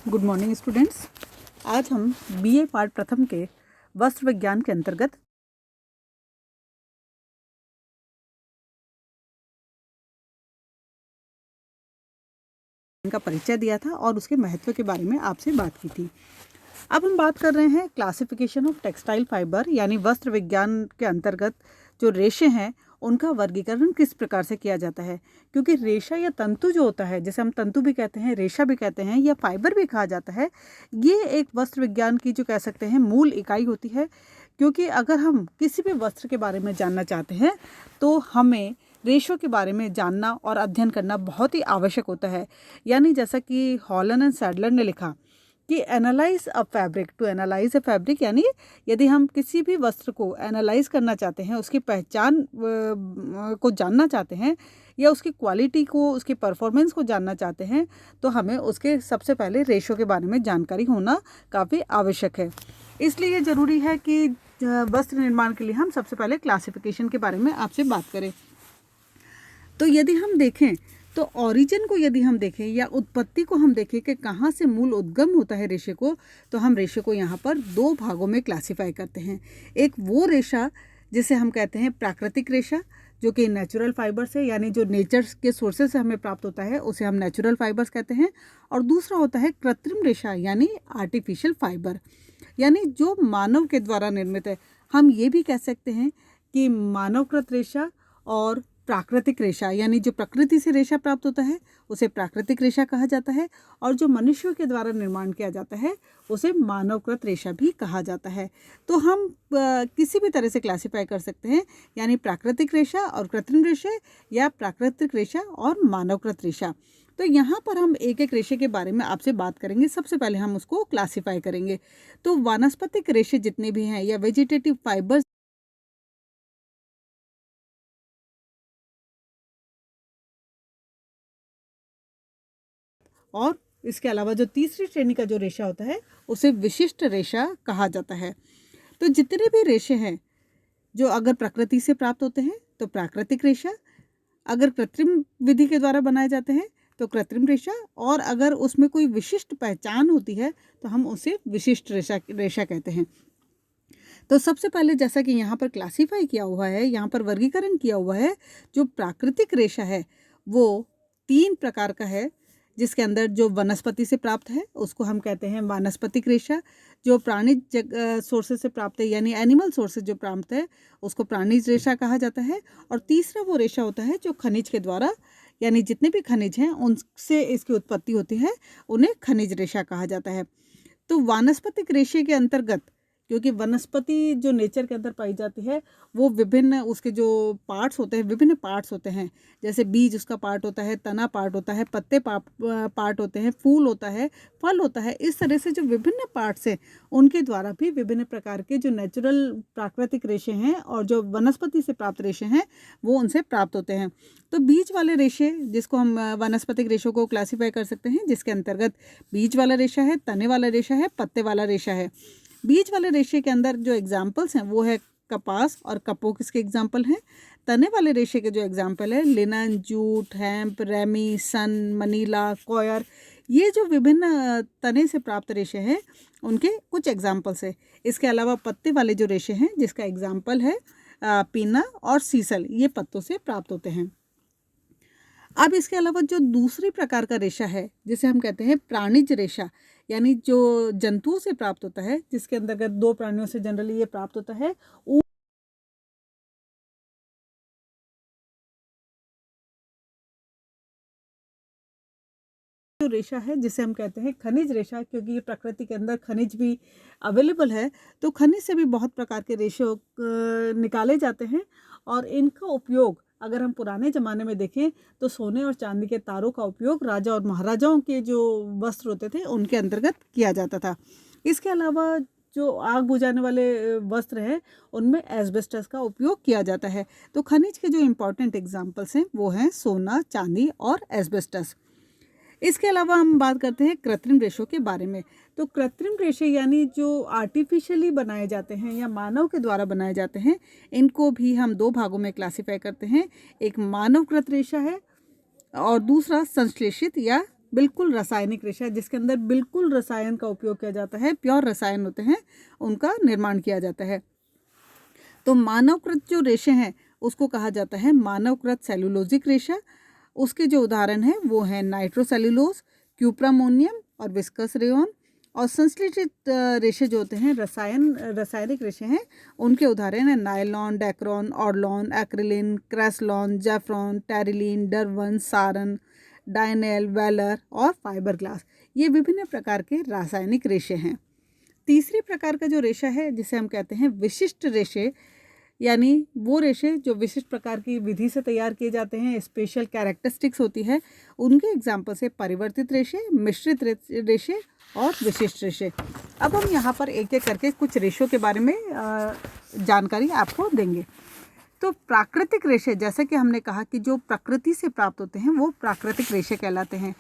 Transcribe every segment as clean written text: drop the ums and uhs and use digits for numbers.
Good morning students. आज हम BA part प्रथम के वस्त्र विज्ञान के अंतर्गत इनका परिचय दिया था और उसके महत्व के बारे में आपसे बात की थी। अब हम बात कर रहे हैं क्लासिफिकेशन ऑफ टेक्सटाइल फाइबर, यानी वस्त्र विज्ञान के अंतर्गत जो रेशे हैं उनका वर्गीकरण किस प्रकार से किया जाता है। क्योंकि रेशा या तंतु जो होता है, जैसे हम तंतु भी कहते हैं, रेशा भी कहते हैं या फाइबर भी कहा जाता है, ये एक वस्त्र विज्ञान की जो कह सकते हैं मूल इकाई होती है। क्योंकि अगर हम किसी भी वस्त्र के बारे में जानना चाहते हैं तो हमें रेशों के बारे में जानना और अध्ययन करना बहुत ही आवश्यक होता है। यानी जैसा कि हॉलन एंड सैडलर ने लिखा कि analyse a fabric to analyse a fabric, यानी यदि हम किसी भी वस्त्र को एनालाइज करना चाहते हैं, उसकी पहचान को जानना चाहते हैं या उसकी क्वालिटी को, उसकी परफॉर्मेंस को जानना चाहते हैं, तो हमें उसके सबसे पहले रेशों के बारे में जानकारी होना काफ़ी आवश्यक है। इसलिए ज़रूरी है कि वस्त्र निर्माण के लिए हम सबसे पहले क्लासिफिकेशन के बारे में आपसे बात करें। तो यदि हम देखें तो ऑरिजिन को यदि हम देखें या उत्पत्ति को हम देखें कि कहाँ से मूल उद्गम होता है रेशे को, तो हम रेशे को यहाँ पर दो भागों में क्लासिफाई करते हैं। एक वो रेशा जिसे हम कहते हैं प्राकृतिक रेशा, जो कि नेचुरल फाइबर्स है, यानी जो नेचर के सोर्सेज से हमें प्राप्त होता है उसे हम नेचुरल फाइबर्स कहते हैं। और दूसरा होता है कृत्रिम रेशा, यानी आर्टिफिशियल फाइबर, यानी जो मानव के द्वारा निर्मित है। हम ये भी कह सकते हैं कि मानवकृत रेशा और प्राकृतिक रेशा, यानी जो प्रकृति से रेशा प्राप्त होता है उसे प्राकृतिक रेशा कहा जाता है, और जो मनुष्यों के द्वारा निर्माण किया जाता है उसे मानवकृत रेशा भी कहा जाता है। तो हम किसी भी तरह से क्लासिफाई कर सकते हैं, यानी प्राकृतिक रेशा और कृत्रिम रेशा, या प्राकृतिक रेशा और मानवकृत रेशा। तो यहाँ पर हम एक एक रेशे के बारे में आपसे बात करेंगे। सबसे पहले हम उसको क्लासिफाई करेंगे। तो वानस्पतिक रेशे जितने भी हैं या वेजिटेटिव फाइबर्स, और इसके अलावा जो तीसरी श्रेणी का जो रेशा होता है उसे विशिष्ट रेशा कहा जाता है। तो जितने भी रेशे हैं जो अगर प्रकृति से प्राप्त होते हैं तो प्राकृतिक रेशा, अगर कृत्रिम विधि के द्वारा बनाए जाते हैं तो कृत्रिम रेशा, और अगर उसमें कोई विशिष्ट पहचान होती है तो हम उसे विशिष्ट रेशा कहते हैं। तो सबसे पहले जैसा कि यहाँ पर क्लासीफाई किया हुआ है, यहाँ पर वर्गीकरण किया हुआ है, जो प्राकृतिक रेशा है वो 3 प्रकार का है। जिसके अंदर जो वनस्पति से प्राप्त है उसको हम कहते हैं वानस्पतिक रेशा, जो प्राणिज सोर्सेज से प्राप्त है यानी एनिमल सोर्सेज जो प्राप्त है उसको प्राणिज रेशा कहा जाता है, और तीसरा वो रेशा होता है जो खनिज के द्वारा, यानी जितने भी खनिज हैं उनसे इसकी उत्पत्ति होती है, उन्हें खनिज रेशा कहा जाता है। तो वानस्पतिक रेशे के अंतर्गत, क्योंकि वनस्पति जो नेचर के अंदर पाई जाती है वो विभिन्न उसके जो पार्ट्स होते हैं, विभिन्न पार्ट्स होते हैं, जैसे बीज उसका पार्ट होता है, तना पार्ट होता है, पत्ते पार्ट होते हैं, फूल होता है, फल होता है। इस तरह से जो विभिन्न पार्ट्स हैं उनके द्वारा भी विभिन्न प्रकार के जो नेचुरल प्राकृतिक रेशे हैं और जो वनस्पति से प्राप्त रेशे हैं वो उनसे प्राप्त होते हैं। तो बीज वाले रेशे, जिसको हम वनस्पतिक रेशों को क्लासीफाई कर सकते हैं, जिसके अंतर्गत बीज वाला रेशा है, तने वाला रेशा है, पत्ते वाला रेशा है। बीज वाले रेशे के अंदर जो एग्जाम्पल्स हैं वो है कपास और कपोक, इसके एग्जाम्पल हैं। तने वाले रेशे के जो एग्जाम्पल है लिनन, जूट, हेम्प, रेमी, सन, मनीला, कॉयर, ये जो विभिन्न तने से प्राप्त रेशे हैं उनके कुछ एग्जाम्पल्स है। इसके अलावा पत्ते वाले जो रेशे हैं जिसका एग्जाम्पल है पीना और सीसल, ये पत्तों से प्राप्त होते हैं। अब इसके अलावा जो दूसरी प्रकार का रेशा है जिसे हम कहते हैं प्राणिज रेशा, यानी जो जंतुओं से प्राप्त होता है, जिसके अंतर्गत 2 प्राणियों से जनरली ये प्राप्त होता है। जो रेशा है जिसे हम कहते हैं खनिज रेशा, क्योंकि ये प्रकृति के अंदर खनिज भी अवेलेबल है, तो खनिज से भी बहुत प्रकार के रेशे निकाले जाते हैं। और इनका उपयोग अगर हम पुराने ज़माने में देखें तो सोने और चांदी के तारों का उपयोग राजा और महाराजाओं के जो वस्त्र होते थे उनके अंतर्गत किया जाता था। इसके अलावा जो आग बुझाने वाले वस्त्र हैं उनमें एस्बेस्टस का उपयोग किया जाता है। तो खनिज के जो इम्पोर्टेंट एग्जाम्पल्स हैं वो हैं सोना, चांदी और एस्बेस्टस। इसके अलावा हम बात करते हैं कृत्रिम रेशों के बारे में। तो कृत्रिम रेशे यानी जो आर्टिफिशियली बनाए जाते हैं या मानव के द्वारा बनाए जाते हैं, इनको भी हम 2 भागों में क्लासीफाई करते हैं। एक मानवकृत रेशा है और दूसरा संश्लेषित या बिल्कुल रासायनिक रेशा, जिसके अंदर बिल्कुल रसायन का उपयोग किया जाता है, प्योर रसायन होते हैं, उनका निर्माण किया जाता है। तो मानवकृत जो रेशे हैं उसको कहा जाता है मानवकृत सेलुलोजिक रेशा। उसके जो उदाहरण हैं वो हैं नाइट्रोसेल्युलोज, क्यूप्रामोनियम और विस्कस रेयॉन। और संश्लेषित रेशे जो होते हैं रासायनिक रेशे हैं, उनके उदाहरण हैं nylon, Dacron, Orlon, एक्रिलिन, क्रेसलॉन, जेफ्रॉन, terylene, डरवन, Saran, डायनेल, velar और फाइबर ग्लास। ये विभिन्न प्रकार के रासायनिक रेशे हैं। तीसरी प्रकार का जो रेशा है जिसे हम कहते हैं विशिष्ट रेशे, यानी वो रेशे जो विशिष्ट प्रकार की विधि से तैयार किए जाते हैं, स्पेशल कैरेक्टरिस्टिक्स होती है, उनके एग्जाम्पल से परिवर्तित रेशे, मिश्रित रेशे और विशिष्ट रेशे। अब हम यहाँ पर एक एक करके कुछ रेशों के बारे में जानकारी आपको देंगे। तो प्राकृतिक रेशे, जैसे कि हमने कहा कि जो प्रकृति से प्राप्त होते हैं वो प्राकृतिक रेशे कहलाते हैं।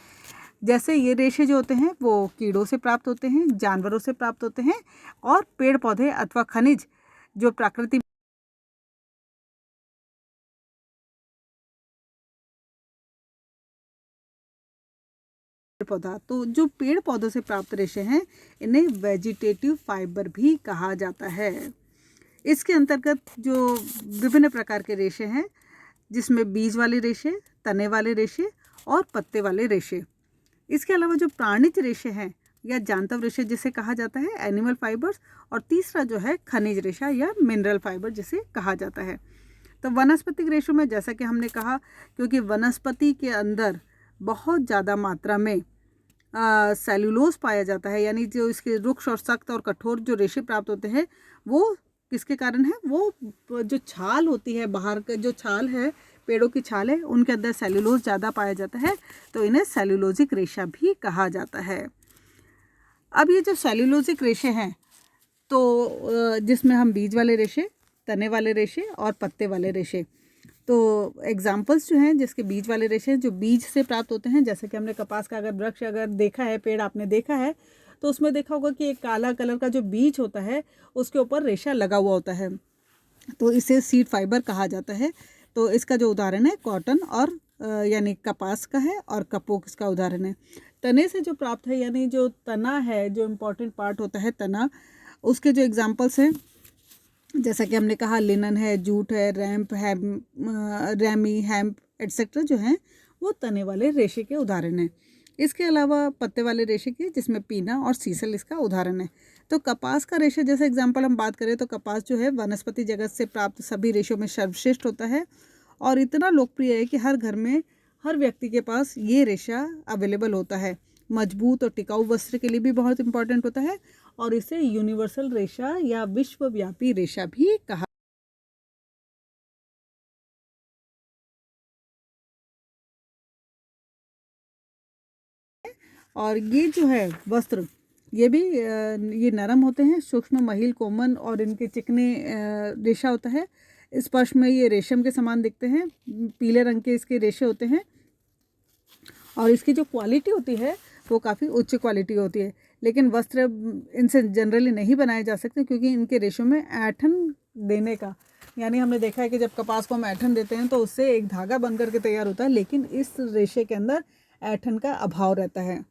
जैसे ये रेशे जो होते हैं वो कीड़ों से प्राप्त होते हैं, जानवरों से प्राप्त होते हैं और पेड़ पौधे अथवा खनिज जो प्रकृति पौधा, तो जो पेड़ पौधों से प्राप्त रेशे हैं इन्हें वेजिटेटिव फाइबर भी कहा जाता है। इसके अंतर्गत जो विभिन्न प्रकार के रेशे हैं जिसमें बीज वाले रेशे, तने वाले रेशे और पत्ते वाले रेशे। इसके अलावा जो प्राणिज रेशे हैं या जांतव रेशे जिसे कहा जाता है एनिमल फाइबर्स, और तीसरा जो है खनिज रेशा या मिनरल फाइबर जिसे कहा जाता है। तो वनस्पतिक रेशों में जैसा कि हमने कहा, क्योंकि वनस्पति के अंदर बहुत ज़्यादा मात्रा में सेलुलोज पाया जाता है, यानी जो इसके रुक्ष और सख्त और कठोर जो रेशे प्राप्त होते हैं वो किसके कारण है, वो जो छाल होती है, बाहर का जो छाल है, पेड़ों की छाल है, उनके अंदर सेलुलोज ज़्यादा पाया जाता है, तो इन्हें सेलुलोजिक रेशा भी कहा जाता है। अब ये जो सेलुलोजिक रेशे हैं तो जिसमें हम बीज वाले रेशे, तने वाले रेशे और पत्ते वाले रेशे, तो एग्जाम्पल्स जो हैं जिसके बीज वाले रेशे जो बीज से प्राप्त होते हैं, जैसे कि हमने कपास का अगर वृक्ष अगर देखा है, पेड़ आपने देखा है, तो उसमें देखा होगा कि एक काला कलर का जो बीज होता है उसके ऊपर रेशा लगा हुआ होता है, तो इसे सीड फाइबर कहा जाता है। तो इसका जो उदाहरण है कॉटन और यानी कपास का है, और कपोक इसका उदाहरण है। तने से जो प्राप्त है, यानी जो तना है, जो इम्पोर्टेंट पार्ट होता है तना, उसके जो एग्जाम्पल्स हैं जैसा कि हमने कहा लिनन है, जूट है, रैम्प है, रैमी, हैम्प एटसेट्रा जो हैं वो तने वाले रेशे के उदाहरण हैं। इसके अलावा पत्ते वाले रेशे के जिसमें पीना और सीसल इसका उदाहरण है। तो कपास का रेशा जैसे एग्जाम्पल हम बात करें तो कपास जो है वनस्पति जगत से प्राप्त सभी रेशों में सर्वश्रेष्ठ होता है और इतना लोकप्रिय है कि हर घर में हर व्यक्ति के पास ये रेशा अवेलेबल होता है। मजबूत और टिकाऊ वस्त्र के लिए भी बहुत इंपॉर्टेंट होता है और इसे यूनिवर्सल रेशा या विश्वव्यापी रेशा भी कहा। और ये जो है वस्त्र ये भी ये नरम होते हैं, सूक्ष्म, महील, कोमल और इनके चिकने रेशा होता है। स्पर्श में ये रेशम के समान दिखते हैं, पीले रंग के इसके रेशे होते हैं और इसकी जो क्वालिटी होती है वो काफ़ी उच्च क्वालिटी होती है। लेकिन वस्त्र इनसे जनरली नहीं बनाए जा सकते क्योंकि इनके रेशों में ऐंठन देने का, यानी हमने देखा है कि जब कपास को हम ऐंठन देते हैं तो उससे एक धागा बन करके तैयार होता है, लेकिन इस रेशे के अंदर ऐंठन का अभाव रहता है।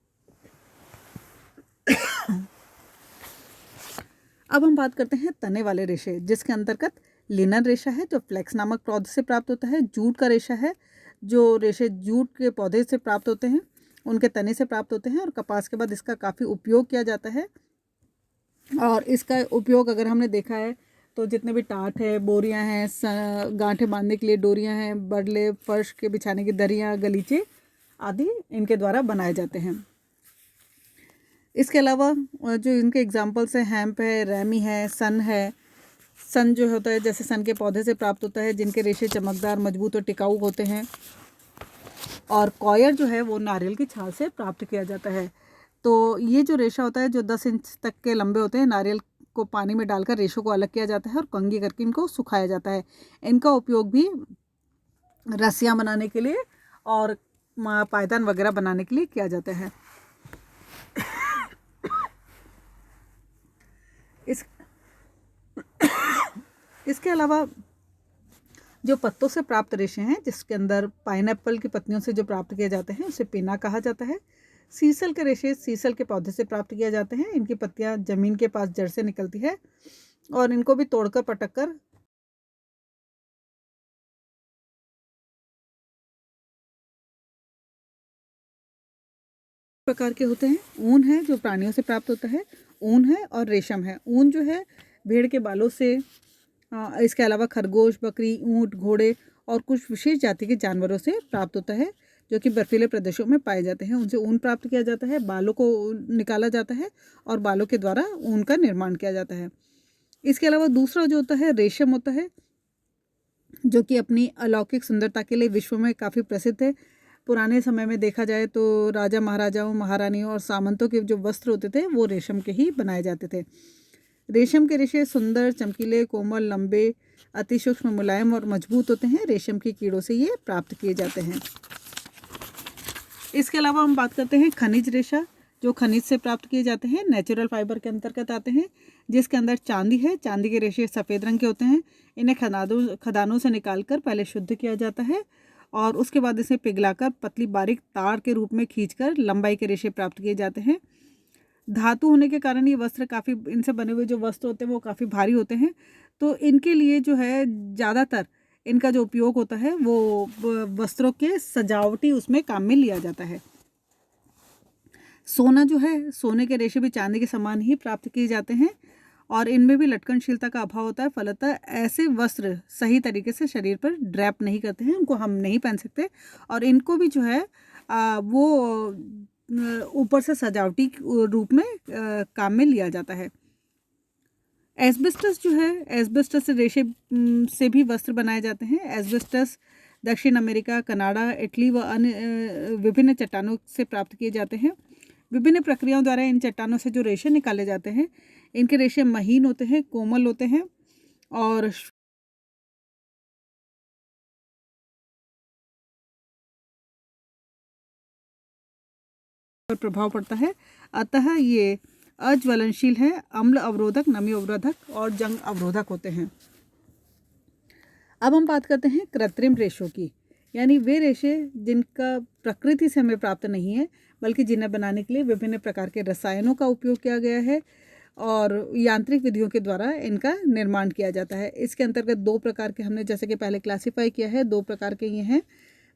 अब हम बात करते हैं तने वाले रेशे, जिसके अंतर्गत लिनन रेशा है जो फ्लेक्स नामक पौधे से प्राप्त होता है। जूट का रेशा है जो रेशे जूट के पौधे से प्राप्त होते हैं, उनके तने से प्राप्त होते हैं और कपास के बाद इसका काफ़ी उपयोग किया जाता है। और इसका उपयोग अगर हमने देखा है तो जितने भी टाट है, बोरियां हैं, गांठे बांधने के लिए डोरियां हैं, बरले, फर्श के बिछाने की दरियां, गलीचे आदि इनके द्वारा बनाए जाते हैं। इसके अलावा जो इनके एग्जाम्पल्स हैं हैम्प है, रैमी है, सन है। सन जो होता है जैसे सन के पौधे से प्राप्त होता है जिनके रेशे चमकदार, मजबूत और टिकाऊ होते हैं। और कॉयर जो है वो नारियल की छाल से प्राप्त किया जाता है। तो ये जो रेशा होता है जो 10 इंच तक के लंबे होते हैं, नारियल को पानी में डालकर रेशों को अलग किया जाता है और कंघी करके इनको सुखाया जाता है। इनका उपयोग भी रस्सियाँ बनाने के लिए और पायदान वगैरह बनाने के लिए किया जाता है। इसके अलावा जो पत्तों से प्राप्त रेशे हैं जिसके अंदर पाइनएप्पल की पत्तियों से जो प्राप्त किए जाते हैं उसे पिना कहा जाता है। सीसल के रेशे सीसल के पौधे से प्राप्त किए जाते हैं। इनकी पत्तियां जमीन के पास जड़ से निकलती है और इनको भी तोड़कर पटक कर प्रकार के होते हैं। ऊन है जो प्राणियों से प्राप्त होता है, ऊन है और रेशम है। ऊन जो है भेड़ के बालों से, इसके अलावा खरगोश, बकरी, ऊंट, घोड़े और कुछ विशेष जाति के जानवरों से प्राप्त होता है जो कि बर्फीले प्रदेशों में पाए जाते हैं। उनसे ऊन प्राप्त किया जाता है, बालों को निकाला जाता है और बालों के द्वारा ऊन का निर्माण किया जाता है। इसके अलावा दूसरा जो होता है रेशम होता है, जो कि अपनी अलौकिक सुंदरता के लिए विश्व में काफ़ी प्रसिद्ध है। पुराने समय में देखा जाए तो राजा महाराजाओं, महारानियों और सामंतों के जो वस्त्र होते थे वो रेशम के ही बनाए जाते थे। रेशम के रेशे सुंदर, चमकीले, कोमल, लंबे, अति सूक्ष्म, मुलायम और मजबूत होते हैं। रेशम की कीड़ों से ये प्राप्त किए जाते हैं। इसके अलावा हम बात करते हैं खनिज रेशा, जो खनिज से प्राप्त किए जाते हैं, नेचुरल फाइबर के अंतर्गत आते हैं, जिसके अंदर चांदी है। चांदी के रेशे सफ़ेद रंग के होते हैं। इन्हें खदानों से निकालकर पहले शुद्ध किया जाता है और उसके बाद इसे पिघलाकर पतली बारीक तार के रूप में खींचकर लंबाई के रेशे प्राप्त किए जाते हैं। धातु होने के कारण ये वस्त्र काफ़ी, इनसे बने हुए जो वस्त्र होते हैं वो काफ़ी भारी होते हैं, तो इनके लिए जो है ज़्यादातर इनका जो उपयोग होता है वो वस्त्रों के सजावटी उसमें काम में लिया जाता है। सोना जो है, सोने के रेशे भी चांदी के समान ही प्राप्त किए जाते हैं और इनमें भी लटकनशीलता का अभाव होता है। फलतः ऐसे वस्त्र सही तरीके से शरीर पर ड्रैप नहीं करते हैं, उनको हम नहीं पहन सकते और इनको भी जो है वो ऊपर से सजावटी रूप में काम में लिया जाता है। एस्बेस्टस जो है, एस्बेस्टस से रेशे से भी वस्त्र बनाए जाते हैं। एस्बेस्टस दक्षिण अमेरिका, कनाडा, इटली व अन्य विभिन्न चट्टानों से प्राप्त किए जाते हैं। विभिन्न प्रक्रियाओं द्वारा इन चट्टानों से जो रेशे निकाले जाते हैं, इनके रेशे महीन होते हैं, कोमल होते हैं और पर प्रभाव पड़ता है। अतः ये अज्वलनशील है, अम्ल अवरोधक, नमी अवरोधक और जंग अवरोधक होते हैं। अब हम बात करते हैं कृत्रिम रेशों की, यानी वे रेशे जिनका प्रकृति से हमें प्राप्त नहीं है, बल्कि जिन्हें बनाने के लिए विभिन्न प्रकार के रसायनों का उपयोग किया गया है और यांत्रिक विधियों के द्वारा इनका निर्माण किया जाता है। इसके अंतर्गत दो प्रकार के हमने जैसे कि पहले क्लासिफाई किया है, दो प्रकार के ये हैं,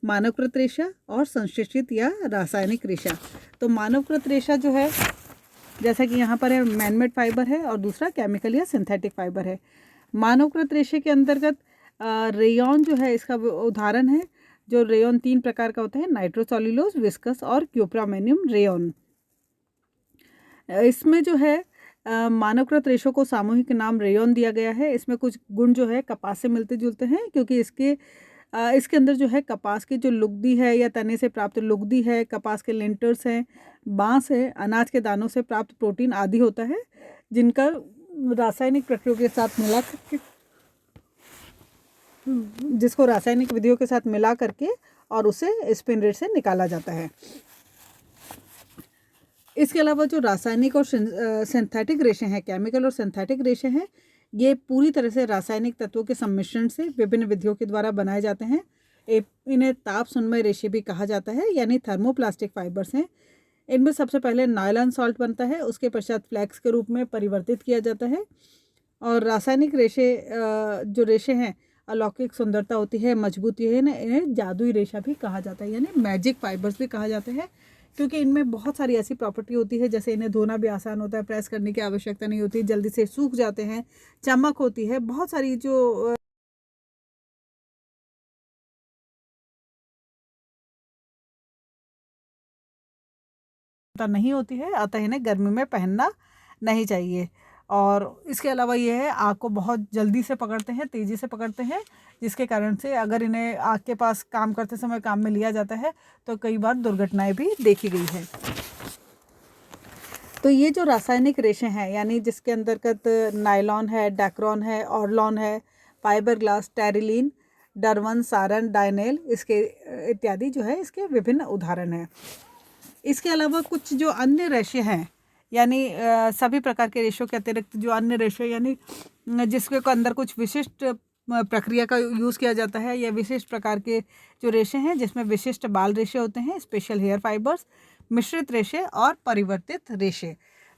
मानवकृत रेशा और संश्लेषित या रासायनिक रेशा। तो मानवकृत रेशा जो है, जैसा कि यहाँ पर है, मैनमेड फाइबर है और दूसरा केमिकल या सिंथेटिक फाइबर है। मानवकृत रेशे के अंतर्गत रेयॉन जो है इसका उदाहरण है। जो रेयॉन 3 प्रकार का होता है, नाइट्रोसोल्यूलोज, विस्कस और क्यूप्रामेनियम रेयॉन। इसमें जो है मानवकृत रेशों को सामूहिक नाम रेयॉन दिया गया है। इसमें कुछ गुण जो है कपास से मिलते जुलते हैं, क्योंकि इसके अंदर जो है कपास की जो लुगदी है या तने से प्राप्त लुगदी है, कपास के लिंटर्स हैं, बांस है, अनाज के दानों से प्राप्त प्रोटीन आदि होता है, जिनका रासायनिक प्रक्रियाओं के साथ मिला करके, जिसको रासायनिक विधियों के साथ मिला करके और उसे स्पिन रेट से निकाला जाता है। इसके अलावा जो रासायनिक और सिंथेटिक रेशे हैं, केमिकल और सिंथेटिक रेशे हैं, ये पूरी तरह से रासायनिक तत्वों के सम्मिश्रण से विभिन्न विधियों के द्वारा बनाए जाते हैं। इन्हें ताप सुन्मय रेशे भी कहा जाता है, यानी थर्मोप्लास्टिक फाइबर्स हैं। इनमें सबसे पहले नायलॉन सॉल्ट बनता है, उसके पश्चात फ्लैक्स के रूप में परिवर्तित किया जाता है। और रासायनिक रेशे जो रेशे हैं, अलौकिक सुंदरता होती है, मजबूती है, इन्हें जादुई रेशा भी कहा जाता है, यानी मैजिक फाइबर्स भी कहा जाते हैं, क्योंकि इनमें बहुत सारी ऐसी प्रॉपर्टी होती है, जैसे इन्हें धोना भी आसान होता है, प्रेस करने की आवश्यकता नहीं होती, जल्दी से सूख जाते हैं, चमक होती है, बहुत सारी जो नहीं होती है, अतः इन्हें गर्मी में पहनना नहीं चाहिए। और इसके अलावा ये है, आग को बहुत जल्दी से पकड़ते हैं, तेज़ी से पकड़ते हैं, जिसके कारण से अगर इन्हें आग के पास काम करते समय काम में लिया जाता है तो कई बार दुर्घटनाएं भी देखी गई है। तो ये जो रासायनिक रेशे हैं, यानी जिसके अंतर्गत नायलॉन है, डैक्रॉन है, ऑर्लॉन है, फाइबर ग्लास, टेरिलीन, डरवन, सारन, डायनेल, इसके इत्यादि जो है इसके विभिन्न उदाहरण हैं। इसके अलावा कुछ जो अन्य रेशे हैं, यानी सभी प्रकार के रेशों के अतिरिक्त जो अन्य रेशे, यानी जिसके अंदर कुछ विशिष्ट प्रक्रिया का यूज़ किया जाता है, या विशिष्ट प्रकार के जो रेशे हैं जिसमें विशिष्ट बाल रेशे होते हैं, स्पेशल हेयर फाइबर्स, मिश्रित रेशे और परिवर्तित रेशे।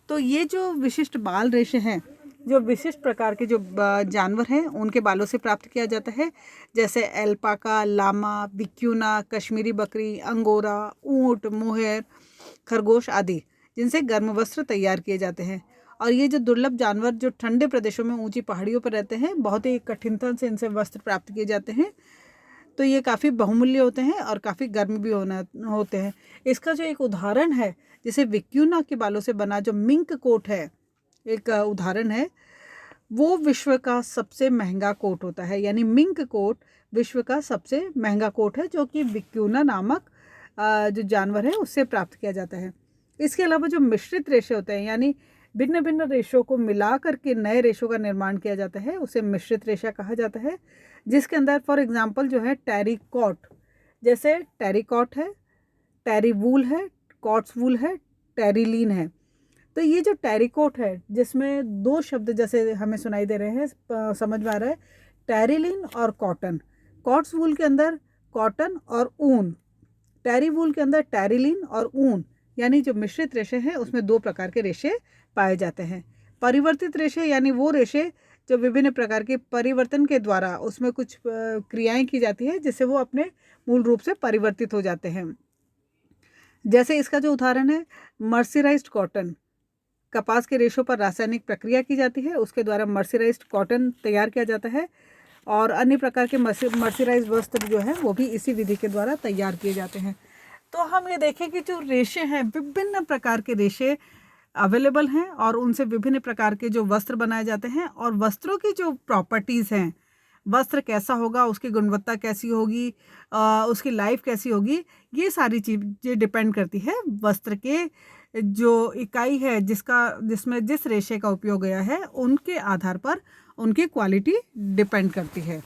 तो ये जो विशिष्ट बाल रेशे हैं, जो विशिष्ट प्रकार के जो जानवर हैं उनके बालों से प्राप्त किया जाता है, जैसे एल्पाका, लामा, विक्यूना, कश्मीरी बकरी, अंगोरा, ऊंट, मोहेर, खरगोश आदि, जिनसे गर्म वस्त्र तैयार किए जाते हैं। और ये जो दुर्लभ जानवर जो ठंडे प्रदेशों में ऊंची पहाड़ियों पर रहते हैं, बहुत ही कठिनता से इनसे वस्त्र प्राप्त किए जाते हैं। तो ये काफ़ी बहुमूल्य होते हैं और काफ़ी गर्म भी होते हैं। इसका जो एक उदाहरण है, जैसे विक्यूना के बालों से बना जो मिंक कोट है, एक उदाहरण है, वो विश्व का सबसे महंगा कोट होता है। यानी मिंक कोट विश्व का सबसे महंगा कोट है, जो कि विक्यूना नामक जो जानवर है उससे प्राप्त किया जाता है। इसके अलावा जो मिश्रित रेशे होते हैं, यानी भिन्न भिन्न रेशों को मिला करके नए रेशों का निर्माण किया जाता है, उसे मिश्रित रेशा कहा जाता है। जिसके अंदर फॉर एग्जांपल जो है टेरिकॉट, जैसे टेरिकॉट है, टेरीवूल है, कॉट्स वूल है, टेरिलीन है। तो ये जो टेरिकॉट है, जिसमें दो शब्द जैसे हमें सुनाई दे रहे हैं, समझ में आ रहा है, टेरिलीन और कॉटन। कॉट्स वूल के अंदर कॉटन और ऊन, टेरीवूल के अंदर टेरिलीन और ऊन, यानी जो मिश्रित रेशे हैं उसमें दो प्रकार के रेशे पाए जाते हैं। परिवर्तित रेशे यानी वो रेशे जो विभिन्न प्रकार के परिवर्तन के द्वारा उसमें कुछ क्रियाएं की जाती है, जिससे वो अपने मूल रूप से परिवर्तित हो जाते हैं। जैसे इसका जो उदाहरण है मर्सराइज्ड कॉटन, कपास के रेशों पर रासायनिक प्रक्रिया की जाती है, उसके द्वारा मर्सराइज्ड कॉटन तैयार किया जाता है। और अन्य प्रकार के मर्सराइज्ड वस्त्र जो है वो भी इसी विधि के द्वारा तैयार किए जाते हैं। तो हम ये देखें कि जो रेशे हैं, विभिन्न प्रकार के रेशे अवेलेबल हैं और उनसे विभिन्न प्रकार के जो वस्त्र बनाए जाते हैं। और वस्त्रों की जो प्रॉपर्टीज़ हैं, वस्त्र कैसा होगा, उसकी गुणवत्ता कैसी होगी, उसकी लाइफ कैसी होगी, ये सारी चीज़ें डिपेंड करती है वस्त्र के जो इकाई है, जिसमें जिस रेशे का उपयोग गया है, उनके आधार पर उनकी क्वालिटी डिपेंड करती है।